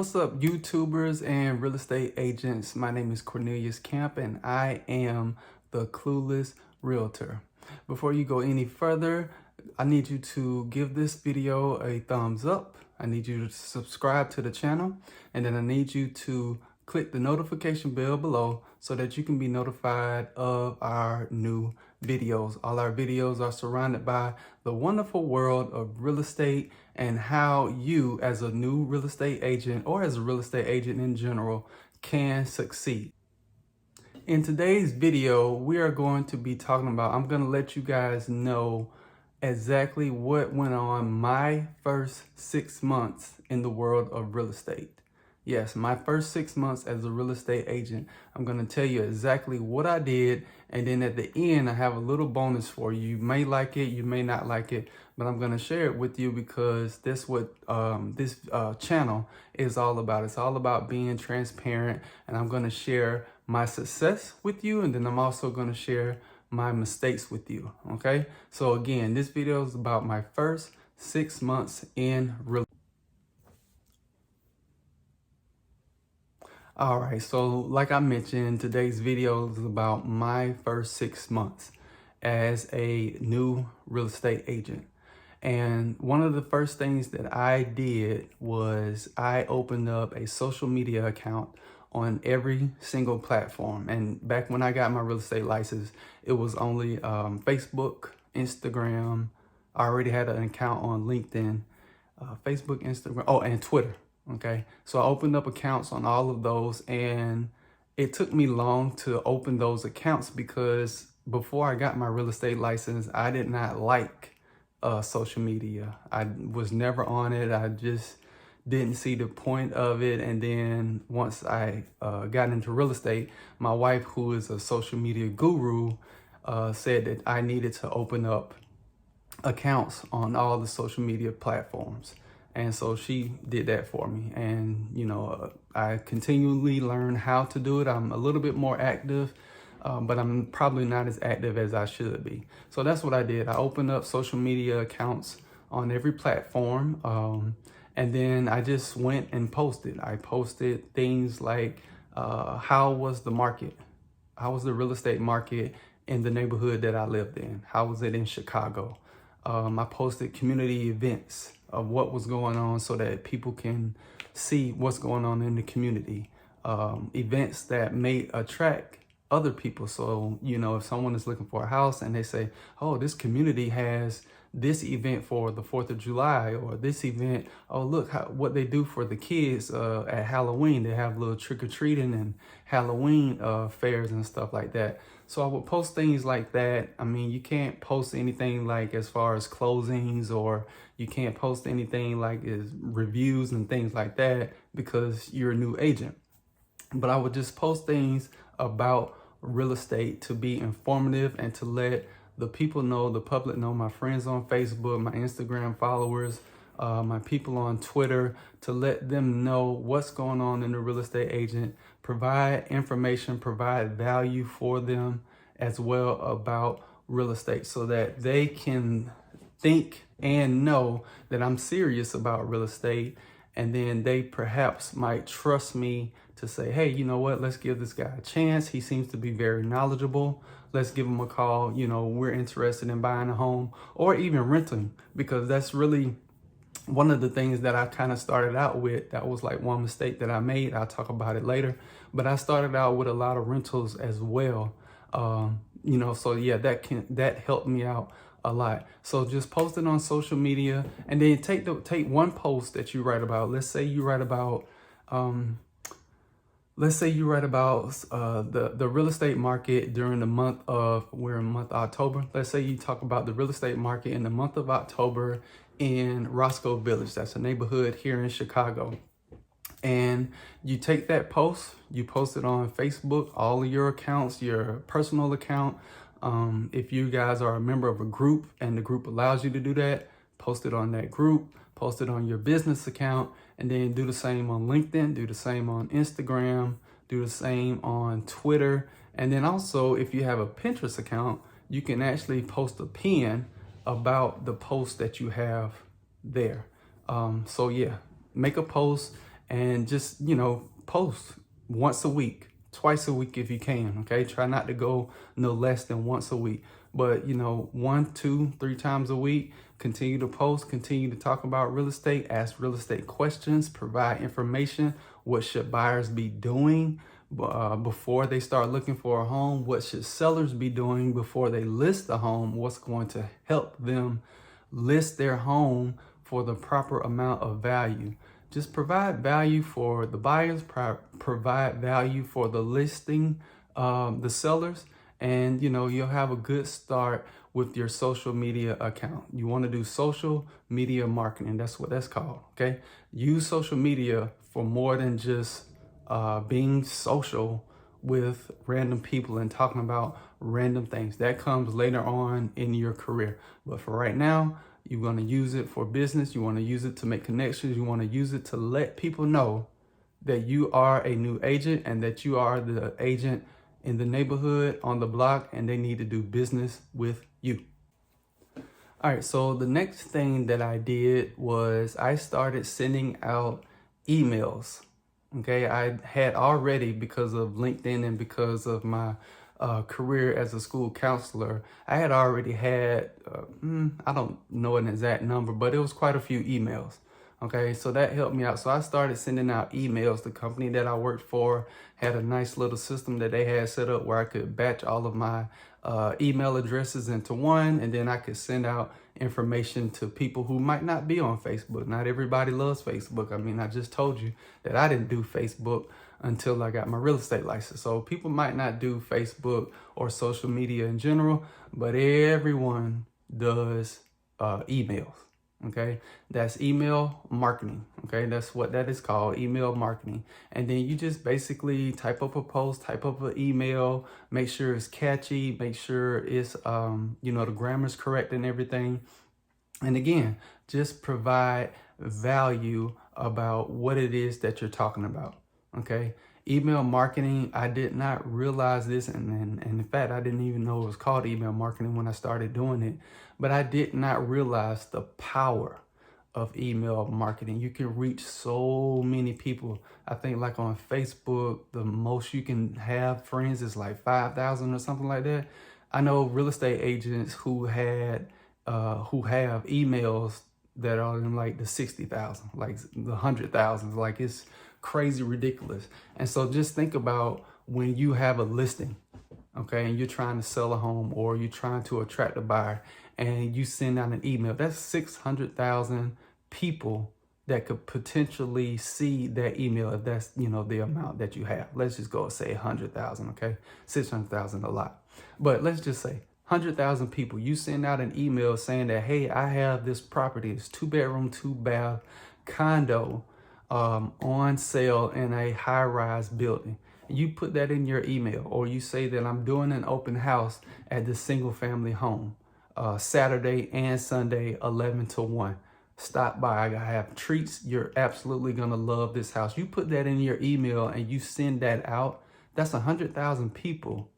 What's up, YouTubers and real estate agents? My name is Cornelius Camp and I am the Clueless Realtor. Before you go any further, I need you to give this video a thumbs up. I need you to subscribe to the channel, and then I need you to click the notification bell below so that you can be notified of our new videos. All our videos are surrounded by the wonderful world of real estate and how you, as a new real estate agent or as a real estate agent in general, can succeed. In today's video, we are going to be talking about, I'm going to let you guys know exactly what went on my first 6 months in the world of real estate. Yes, my first 6 months as a real estate agent. I'm going to tell you exactly what I did. And then at the end, I have a little bonus for you. You may like it, you may not like it, but I'm going to share it with you because that's what this channel is all about. It's all about being transparent. And I'm going to share my success with you. And then I'm also going to share my mistakes with you. Okay. So again, this video is about my first 6 months in real estate. All right, so like I mentioned, today's video is about my first 6 months as a new real estate agent. And one of the first things that I did was I opened up a social media account on every single platform. And back when I got my real estate license, it was only Facebook, Instagram. I already had an account on LinkedIn, Facebook, Instagram, and Twitter. Okay, so I opened up accounts on all of those, and it took me long to open those accounts because before I got my real estate license, I did not like social media. I was never on it. I just didn't see the point of it. And then once I got into real estate, my wife, who is a social media guru, said that I needed to open up accounts on all the social media platforms. And so she did that for me. And, I continually learn how to do it. I'm a little bit more active, but I'm probably not as active as I should be. So that's what I did. I opened up social media accounts on every platform. And then I just went and posted. I posted things like, how was the market? How was the real estate market in the neighborhood that I lived in? How was it in Chicago? I posted community events of what was going on so that people can see what's going on in the community. Events that may attract other people. So, if someone is looking for a house and they say, oh, this community has this event for the 4th of July, or this event, oh, look what they do for the kids at Halloween. They have little trick-or-treating and Halloween fairs and stuff like that. So I would post things like that. I mean, you can't post anything like as far as closings, or you can't post anything like as reviews and things like that because you're a new agent. But I would just post things about real estate to be informative and to let the people know, the public know, my friends on Facebook, my Instagram followers, my people on Twitter, to let them know what's going on in the real estate agent, provide information, provide value for them as well about real estate so that they can think and know that I'm serious about real estate. And then they perhaps might trust me to say, hey, you know what, let's give this guy a chance. He seems to be very knowledgeable. Let's give him a call. We're interested in buying a home or even renting, because that's really one of the things that I kind of started out with. That was like one mistake that I made. I'll talk about it later. But I started out with a lot of rentals as well. So yeah, that helped me out a lot. So just post it on social media, and then take one post that you write about. Let's say you write about the real estate market during the month of, we're in month October. Let's say you talk about the real estate market in the month of October in Roscoe Village. That's a neighborhood here in Chicago. And you take that post, you post it on Facebook, all of your accounts, your personal account. If you guys are a member of a group and the group allows you to do that, post it on that group, post it on your business account, and then do the same on LinkedIn, do the same on Instagram, do the same on Twitter. And then also, if you have a Pinterest account, you can actually post a pin about the post that you have there. So yeah, make a post and just, post once a week, twice a week if you can. Okay. Try not to go no less than once a week, but 1, 2, 3 times a week. Continue to post, continue to talk about real estate, ask real estate questions, provide information. What should buyers be doing before they start looking for a home? What should sellers be doing before they list a home? What's going to help them list their home for the proper amount of value? Just provide value for the buyers, provide value for the listing, the sellers, and you'll have a good start with your social media account. You want to do social media marketing. That's what that's called. Okay. Use social media for more than just being social with random people and talking about random things. That comes later on in your career. But for right now, you're going to use it for business. You want to use it to make connections. You want to use it to let people know that you are a new agent and that you are the agent in the neighborhood, on the block, and they need to do business with you. All right, so the next thing that I did was I started sending out emails. Okay, I had already, because of LinkedIn and because of my career as a school counselor, I had already had, I don't know an exact number, but it was quite a few emails. Okay, so that helped me out. So I started sending out emails. The company that I worked for had a nice little system that they had set up where I could batch all of my email addresses into one, and then I could send out information to people who might not be on Facebook. Not everybody loves Facebook. I mean, I just told you that I didn't do Facebook until I got my real estate license. So people might not do Facebook or social media in general, but everyone does emails. Okay, that's email marketing. Okay, that's what that is called, email marketing. And then you just basically type up a post, type up an email, make sure it's catchy, make sure it's the grammar's correct and everything. And again, just provide value about what it is that you're talking about. Okay, email marketing, I did not realize this, and in fact, I didn't even know it was called email marketing when I started doing it, but I did not realize the power of email marketing. You can reach so many people. I think like on Facebook, the most you can have friends is like 5,000 or something like that. I know real estate agents who have emails that are in like the 60,000, like the 100,000, like it's crazy ridiculous. And so just think about when you have a listing, okay, and you're trying to sell a home or you're trying to attract a buyer and you send out an email, that's 600,000 people that could potentially see that email if that's, the amount that you have. Let's just go and say 100,000, okay? 600,000 a lot. But let's just say 100,000 people, you send out an email saying that, hey, I have this property, it's 2-bedroom, 2-bath condo on sale in a high-rise building. You put that in your email, or you say that I'm doing an open house at this single-family home, Saturday and Sunday, 11 to 1. Stop by. I have treats. You're absolutely going to love this house. You put that in your email and you send that out. That's 100,000 people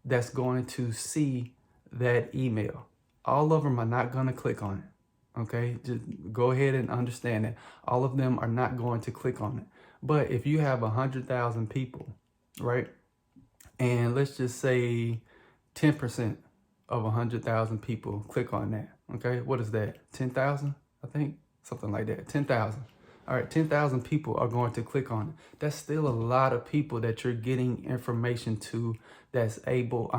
that's going to see that email. All of them are not going to click on it. Okay, just go ahead and understand that all of them are not going to click on it. But if you have 100,000 people, right, and let's just say 10% of 100,000 people click on that, okay, what is that? 10,000, I think, something like that. 10,000. All right, 10,000 people are going to click on it. That's still a lot of people that you're getting information to. That's able,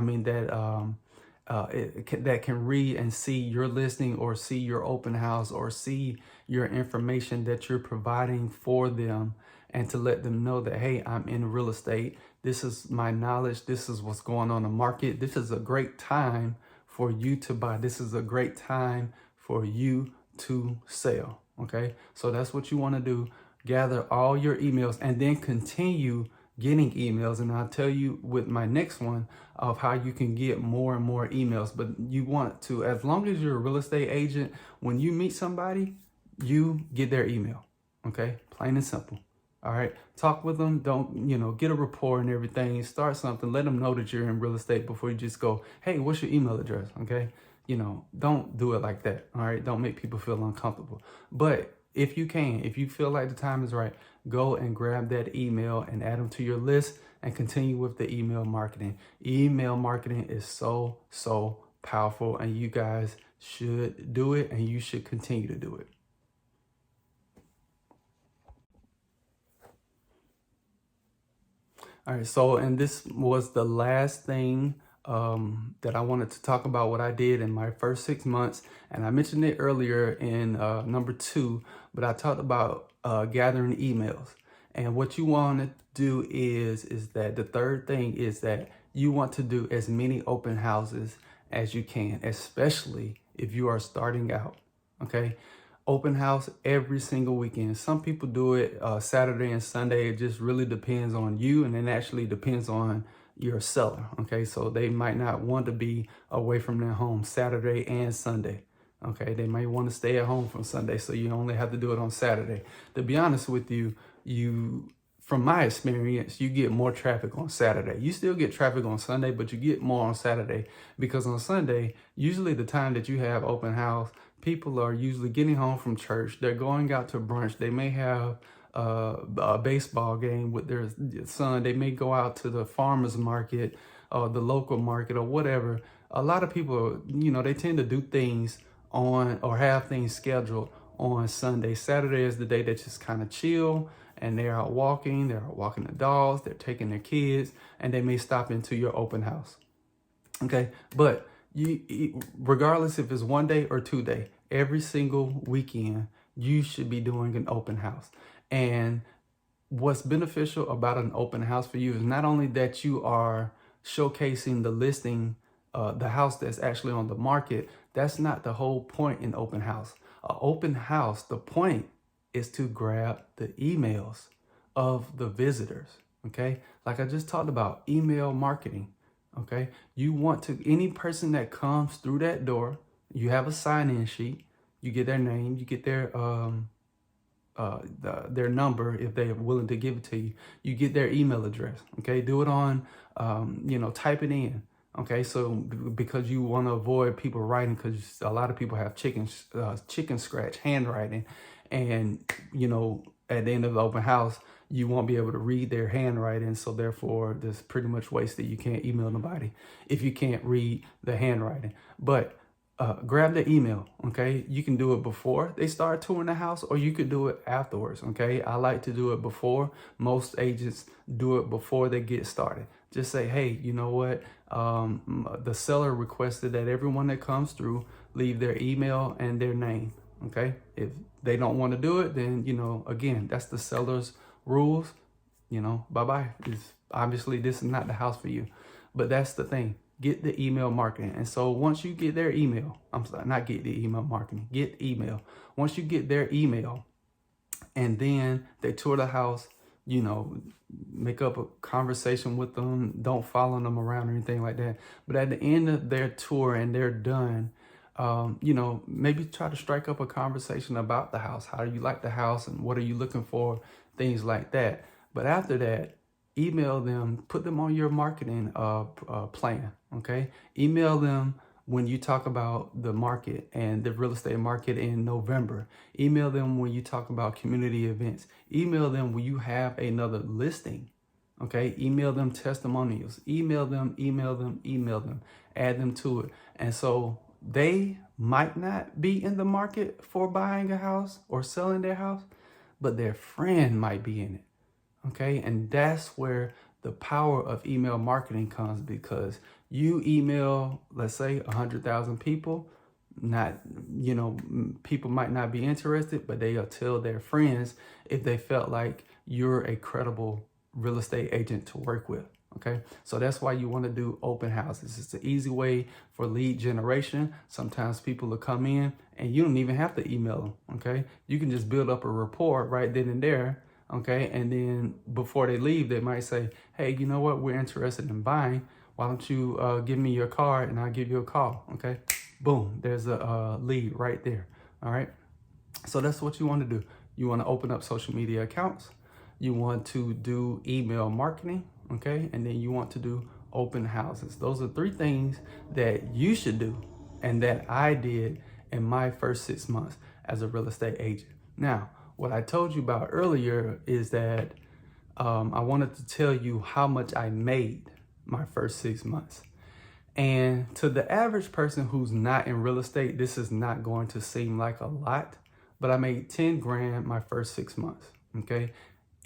that can read and see your listing or see your open house or see your information that you're providing for them, and to let them know that, hey, I'm in real estate. This is my knowledge. This is what's going on in the market. This is a great time for you to buy. This is a great time for you to sell. Okay, so that's what you want to do. Gather all your emails and then continue getting emails. And I'll tell you with my next one of how you can get more and more emails. But you want to, as long as you're a real estate agent, when you meet somebody, you get their email. Okay, plain and simple. All right, talk with them. Don't, get a rapport and everything. Start something. Let them know that you're in real estate before you just go, hey, what's your email address? Okay. Don't do it like that. All right. Don't make people feel uncomfortable. But if you can, if you feel like the time is right, go and grab that email and add them to your list and continue with the email marketing. Email marketing is so, so powerful, and you guys should do it, and you should continue to do it. All right, so, and this was the last thing that I wanted to talk about, what I did in my first 6 months. And I mentioned it earlier in number 2, but I talked about gathering emails. And what you want to do is that the third thing is that you want to do as many open houses as you can, especially if you are starting out, okay? Open house every single weekend. Some people do it Saturday and Sunday. It just really depends on you, and it actually depends on your seller, okay? So they might not want to be away from their home Saturday and Sunday, okay? They might want to stay at home from Sunday, so you only have to do it on Saturday. To be honest with you, from my experience, you get more traffic on Saturday. You still get traffic on Sunday, but you get more on Saturday, because on Sunday, usually the time that you have open house, people are usually getting home from church. They're going out to brunch. They may have a baseball game with their son. They may go out to the farmer's market or the local market or whatever. A lot of people, they tend to do things on, or have things scheduled on Sunday. Saturday is the day that just kind of chill, and they're out walking. They're out walking the dogs. They're taking their kids, and they may stop into your open house. Okay, but regardless if it's 1 day or 2 day, every single weekend, you should be doing an open house. And what's beneficial about an open house for you is not only that you are showcasing the listing, the house that's actually on the market. That's not the whole point in open house. An open house, the point is to grab the emails of the visitors, okay? Like I just talked about, email marketing. Okay, you want to, any person that comes through that door, you have a sign-in sheet, you get their name, you get their number if they're willing to give it to you, you get their email address. Okay, do it on, type it in. Okay, so because you want to avoid people writing, because a lot of people have chicken scratch handwriting, and at the end of the open house, you won't be able to read their handwriting. So therefore, there's pretty much wasted. You can't email nobody if you can't read the handwriting. But grab the email, okay? You can do it before they start touring the house, or you could do it afterwards, okay? I like to do it before. Most agents do it before they get started. Just say, hey, you know what? The seller requested that everyone that comes through leave their email and their name, okay? If they don't want to do it, then, again, that's the seller's rules, bye-bye. Obviously this is not the house for you, but that's the thing. Get the email marketing. And so once you get their email, I'm sorry, not get the email marketing, get email. Once you get their email, and then they tour the house, make up a conversation with them. Don't follow them around or anything like that. But at the end of their tour and they're done, maybe try to strike up a conversation about the house. How do you like the house, and what are you looking for? Things like that. But after that, email them, put them on your marketing plan, okay? Email them when you talk about the market and the real estate market in November. Email them when you talk about community events. Email them when you have another listing, okay? Email them testimonials. Email them. Add them to it. And so they might not be in the market for buying a house or selling their house, but their friend might be in it, okay? And that's where the power of email marketing comes, because you email, let's say 100,000 people, people might not be interested, but they'll tell their friends if they felt like you're a credible real estate agent to work with. Okay, so that's why you want to do open houses. It's an easy way for lead generation. Sometimes people will come in and you don't even have to email them. Okay, you can just build up a rapport right then and there. Okay, and then before they leave, they might say, hey, you know what, we're interested in buying. Why don't you give me your card and I'll give you a call. Okay, boom, there's a lead right there. All right, so that's what you want to do. You want to open up social media accounts. You want to do email marketing. Okay, and then you want to do open houses. Those are 3 things that you should do and that I did in my first 6 months as a real estate agent. Now, what I told you about earlier is that I wanted to tell you how much I made my first 6 months. And to the average person who's not in real estate, this is not going to seem like a lot, but I made 10 grand my first 6 months, okay?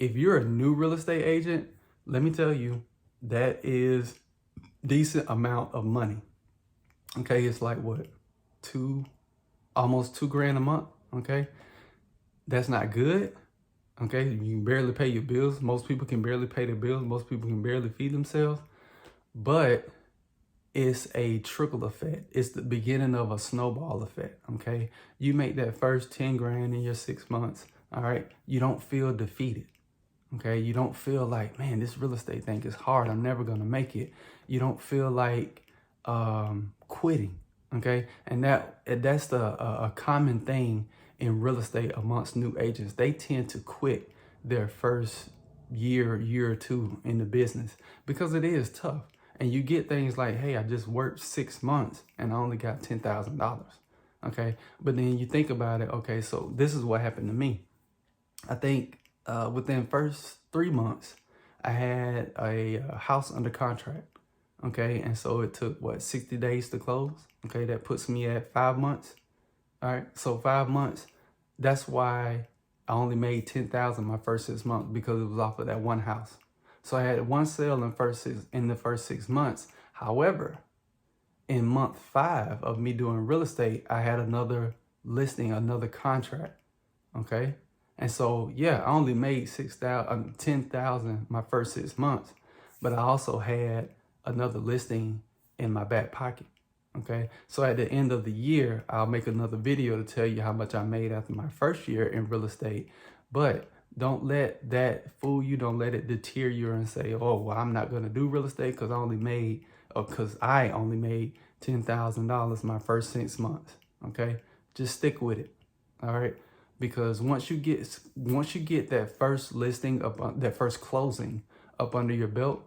If you're a new real estate agent, let me tell you, that is decent amount of money, okay? It's like what, almost 2 grand a month, okay? That's not good, okay? You can barely pay your bills. Most people can barely pay their bills. Most people can barely feed themselves, but it's a trickle effect. It's the beginning of a snowball effect, okay? You make that first 10 grand in your 6 months, all right? You don't feel defeated, okay? You don't feel like, man, this real estate thing is hard. I'm never gonna make it. You don't feel like quitting, okay? And that's a common thing in real estate amongst new agents. They tend to quit their first year or two in the business because it is tough. And you get things like, hey, I just worked 6 months and I only got $10,000, okay? But then you think about it, okay, so this is what happened to me. I think within first 3 months, I had a house under contract, okay? And so it took, 60 days to close, okay? That puts me at 5 months, all right? So 5 months, that's why I only made $10,000 my first 6 months, because it was off of that one house. So I had one sale in the first 6 months. However, in month 5 of me doing real estate, I had another listing, another contract, okay? And so, yeah, I only made $10,000 my first 6 months, but I also had another listing in my back pocket, okay? So at the end of the year, I'll make another video to tell you how much I made after my first year in real estate, but don't let that fool you. Don't let it deter you and say, oh, well, I'm not going to do real estate because I only made $10,000 my first 6 months. Okay, just stick with it. All right, because once you get that first listing up, that first closing up under your belt,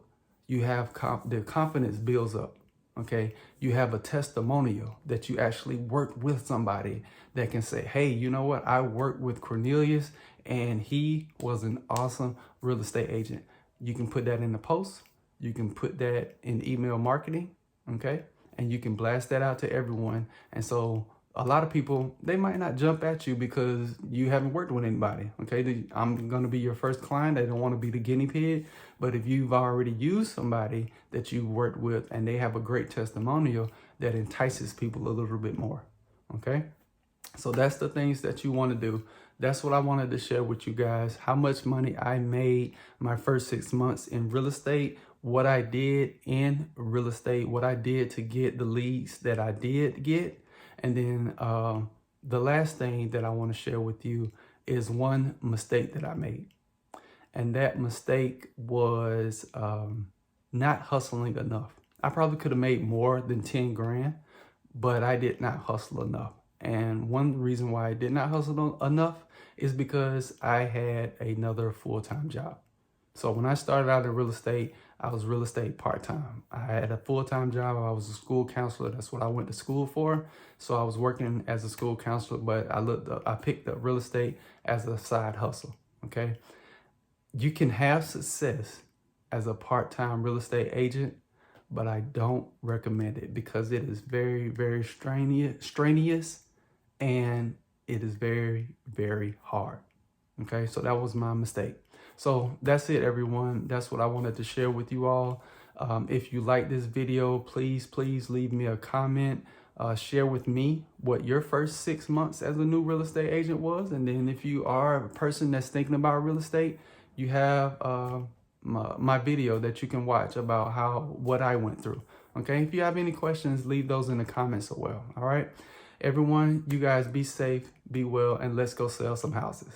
you have the confidence builds up. Okay, you have a testimonial that you actually worked with somebody that can say, hey, you know what? I worked with Cornelius and he was an awesome real estate agent. You can put that in the post. You can put that in email marketing, okay? And you can blast that out to everyone. And so a lot of people, they might not jump at you because you haven't worked with anybody, okay? I'm gonna be your first client. They don't wanna be the guinea pig. But if you've already used somebody that you've worked with and they have a great testimonial, that entices people a little bit more, okay? So that's the things that you wanna do. That's what I wanted to share with you guys, how much money I made my first 6 months in real estate, what I did in real estate, what I did to get the leads that I did get. And then the last thing that I want to share with you is one mistake that I made. And that mistake was not hustling enough. I probably could have made more than 10 grand, but I did not hustle enough. And one reason why I did not hustle enough is because I had another full-time job. So when I started out in real estate, I was real estate part-time. I had a full-time job. I was a school counselor. That's what I went to school for. So I was working as a school counselor, but I picked up real estate as a side hustle, okay? You can have success as a part-time real estate agent, but I don't recommend it because it is very, very strenuous and it is very, very hard. Okay, so that was my mistake. So that's it, everyone. That's what I wanted to share with you all. If you like this video, please leave me a comment. Share with me what your first 6 months as a new real estate agent was. And then if you are a person that's thinking about real estate, you have my video that you can watch about what I went through. Okay, if you have any questions, leave those in the comments as well. All right, everyone, you guys be safe, be well, and let's go sell some houses.